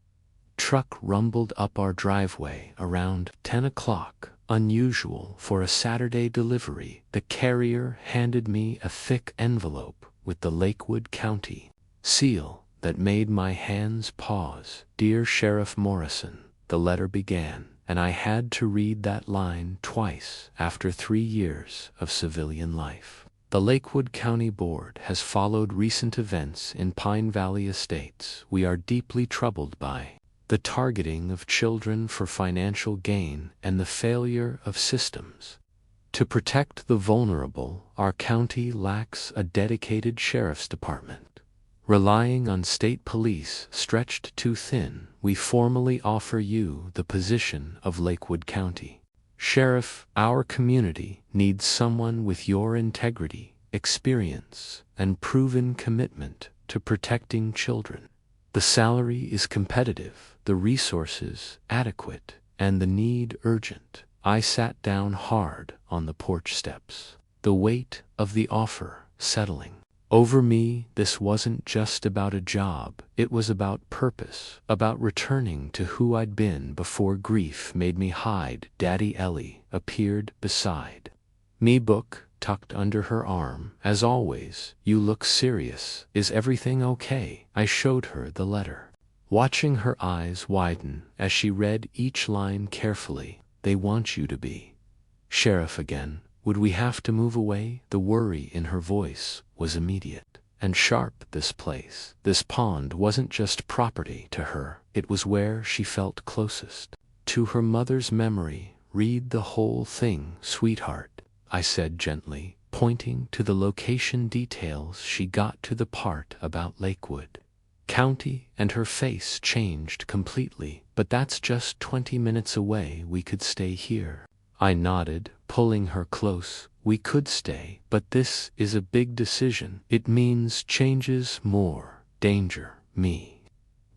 truck rumbled up our driveway around 10 o'clock, unusual for a Saturday delivery. The carrier handed me a thick envelope with the Lakewood County seal that made my hands pause. Dear Sheriff Morrison, the letter began, and I had to read that line twice after 3 years of civilian life. The Lakewood County Board has followed recent events in Pine Valley Estates. We are deeply troubled by the targeting of children for financial gain and the failure of systems to protect the vulnerable. Our county lacks a dedicated sheriff's department. Relying on state police stretched too thin, we formally offer you the position of Lakewood County Sheriff. Our community needs someone with your integrity, experience, and proven commitment to protecting children. The salary is competitive, the resources adequate, and the need urgent. I sat down hard on the porch steps, the weight of the offer settling. Over me, this wasn't just about a job, it was about purpose, about returning to who I'd been before grief made me hide. Daddy Ellie appeared beside me, book tucked under her arm. As always, you look serious. Is everything okay? I showed her the letter, watching her eyes widen as she read each line carefully. They want you to be sheriff again. Would we have to move away? The worry in her voice was immediate and sharp. This place, this pond, wasn't just property to her. It was where she felt closest to her mother's memory. Read the whole thing, sweetheart, I said gently, pointing to the location details. She got to the part about Lakewood County, and her face changed completely. But that's just 20 minutes away. We could stay here. I nodded, pulling her close. We could stay, but this is a big decision. It means changes, more danger, me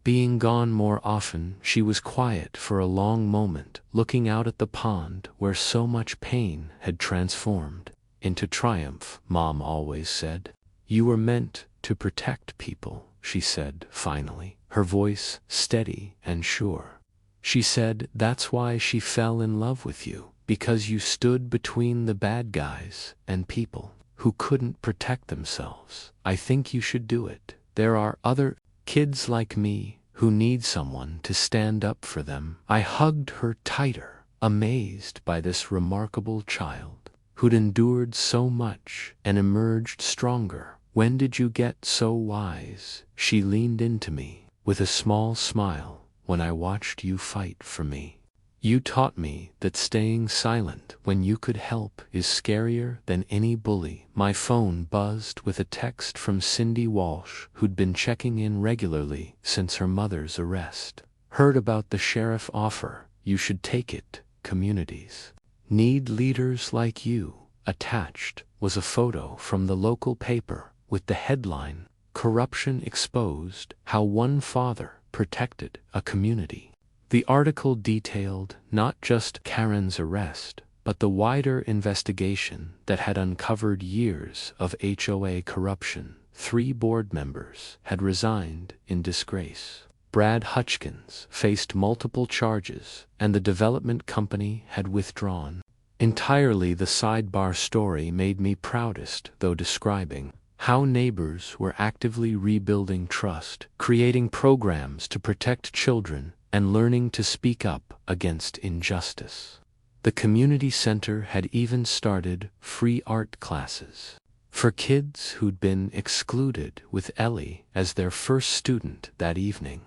being gone more often. She was quiet for a long moment, looking out at the pond where so much pain had transformed into triumph. Mom always said, "You were meant to protect people," she said finally, her voice steady and sure. She said that's why she fell in love with you, because you stood between the bad guys and people who couldn't protect themselves. I think you should do it. There are other kids like me who need someone to stand up for them. I hugged her tighter, amazed by this remarkable child who'd endured so much and emerged stronger. When did you get so wise? She leaned into me with a small smile. When I watched you fight for me. You taught me that staying silent when you could help is scarier than any bully. My phone buzzed with a text from Cindy Walsh, who'd been checking in regularly since her mother's arrest. Heard about the sheriff offer. You should take it. Communities need leaders like you. Attached was a photo from the local paper with the headline, "Corruption Exposed: How One Father Protected a Community." The article detailed not just Karen's arrest, but the wider investigation that had uncovered years of HOA corruption. 3 board members had resigned in disgrace. Brad Hutchkins faced multiple charges, and the development company had withdrawn entirely. The sidebar story made me proudest, though, describing how neighbors were actively rebuilding trust, creating programs to protect children, and learning to speak up against injustice. The community center had even started free art classes for kids who'd been excluded, with Ellie as their first student that evening.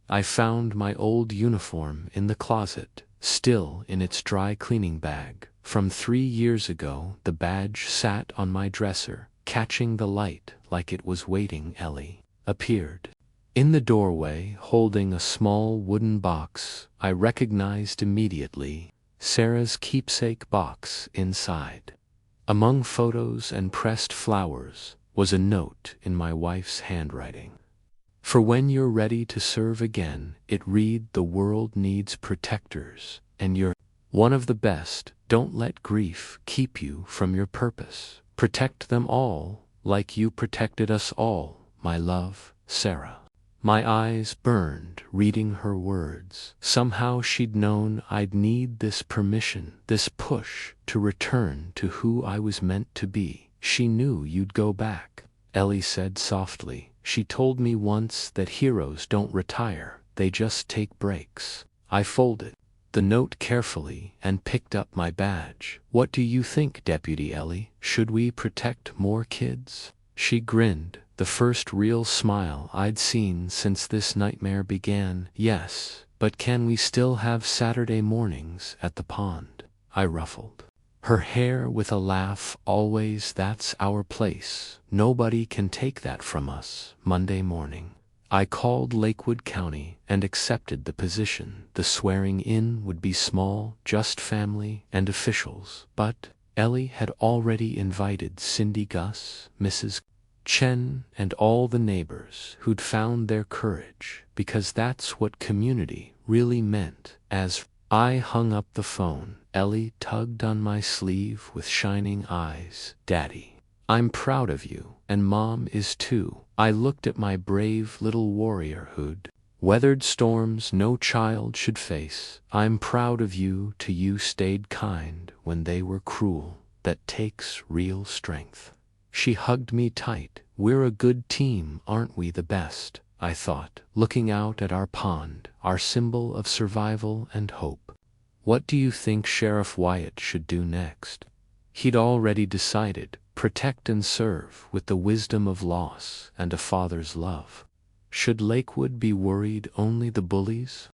I found my old uniform in the closet, still in its dry cleaning bag from 3 years ago. The badge sat on my dresser, catching the light like it was waiting. Ellie appeared in the doorway, holding a small wooden box I recognized immediately, Sarah's keepsake box. Inside, among photos and pressed flowers, was a note in my wife's handwriting. "For when you're ready to serve again," it read, "the world needs protectors, and you're one of the best. Don't let grief keep you from your purpose. Protect them all, like you protected us all. My love, Sarah." My eyes burned reading her words. Somehow she'd known I'd need this permission, this push to return to who I was meant to be. "She knew you'd go back," Ellie said softly. "She told me once that heroes don't retire, they just take breaks." I folded the note carefully and picked up my badge. "What do you think, Deputy Ellie? Should we protect more kids?" She grinned, the first real smile I'd seen since this nightmare began. "Yes, but can we still have Saturday mornings at the pond?" I ruffled her hair with a laugh. "Always. That's our place. Nobody can take that from us." Monday morning, I called Lakewood County and accepted the position. The swearing-in would be small, just family and officials. But Ellie had already invited Cindy, Gus, Mrs. Chen, and all the neighbors who'd found their courage, because that's what community really meant. As I hung up the phone, Ellie tugged on my sleeve with shining eyes. "Daddy, I'm proud of you. and Mom is too. I looked at my brave little warrior who'd weathered storms no child should face. I'm proud of you, to you stayed kind when they were cruel. That takes real strength. She hugged me tight. We're a good team, aren't we the best? I thought, looking out at our pond, our symbol of survival and hope. What do you think Sheriff Wyatt should do next? He'd already decided, protect and serve with the wisdom of loss and a father's love. Should Lakewood be worried only the bullies?